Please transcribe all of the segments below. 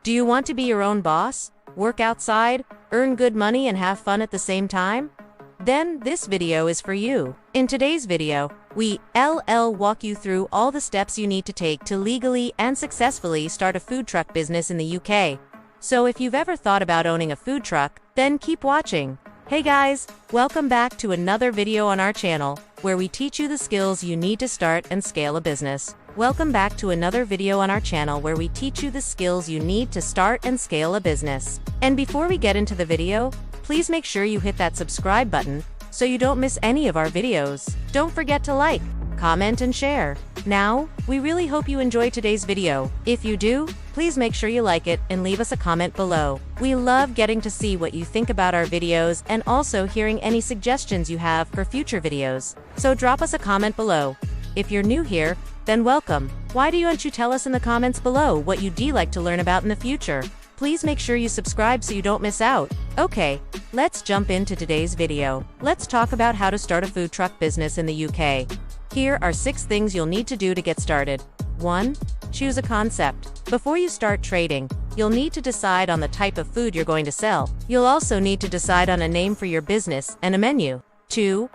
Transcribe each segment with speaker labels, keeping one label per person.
Speaker 1: Do you want to be your own boss, work outside, earn good money and have fun at the same time? Then this video is for you. In today's video, we walk you through all the steps you need to take to legally and successfully start a food truck business in the UK. So if you've ever thought about owning a food truck, then keep watching. Hey guys, welcome back to another video on our channel, where we teach you the skills you need to start and scale a business. Welcome back to another video on our channel where we teach you the skills you need to start and scale a business. And before we get into the video, please make sure you hit that subscribe button so you don't miss any of our videos. Don't forget to like, comment and share. Now, we really hope you enjoy today's video. If you do, please make sure you like it and leave us a comment below. We love getting to see what you think about our videos and also hearing any suggestions you have for future videos. So drop us a comment below. If you're new here, then welcome. Why don't you tell us in the comments below what you'd like to learn about in the future? Please make sure you subscribe so you don't miss out. Okay, let's jump into today's video. Let's talk about how to start a food truck business in the UK. Here are 6 things you'll need to do to get started. 1. Choose a concept. Before you start trading, you'll need to decide on the type of food you're going to sell. You'll also need to decide on a name for your business and a menu. 2.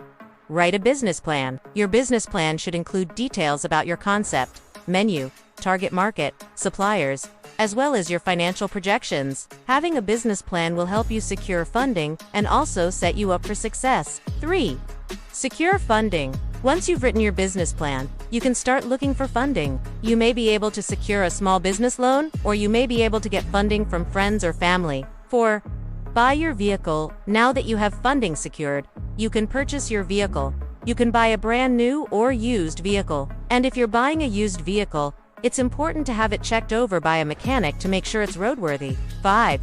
Speaker 1: Write a business plan. Your business plan should include details about your concept, menu, target market, suppliers, as well as your financial projections. Having a business plan will help you secure funding and also set you up for success. 3. Secure funding. Once you've written your business plan, you can start looking for funding. You may be able to secure a small business loan, or you may be able to get funding from friends or family. 4. Buy your vehicle. Now that you have funding secured, you can purchase your vehicle. You can buy a brand new or used vehicle. And if you're buying a used vehicle, it's important to have it checked over by a mechanic to make sure it's roadworthy. 5.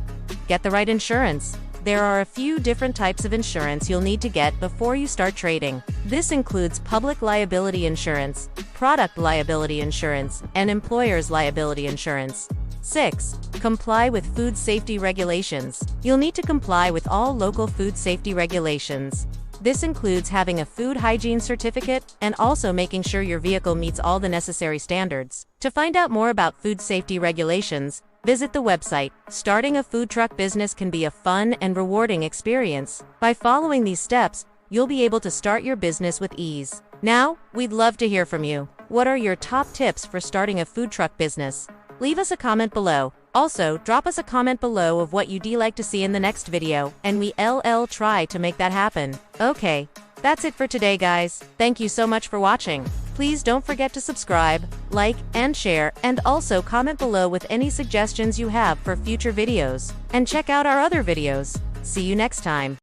Speaker 1: Get the right insurance. There are a few different types of insurance you'll need to get before you start trading. This includes public liability insurance, product liability insurance, and employer's liability insurance. 6. Comply with food safety regulations. You'll need to comply with all local food safety regulations. This includes having a food hygiene certificate and also making sure your vehicle meets all the necessary standards. To find out more about food safety regulations, visit the website. Starting a food truck business can be a fun and rewarding experience. By following these steps, you'll be able to start your business with ease. Now, we'd love to hear from you. What are your top tips for starting a food truck business? Leave us a comment below. Also, drop us a comment below of what you'd like to see in the next video, and we try to make that happen. Okay, that's it for today guys. Thank you so much for watching. Please don't forget to subscribe, like, and share, and also comment below with any suggestions you have for future videos. And check out our other videos. See you next time.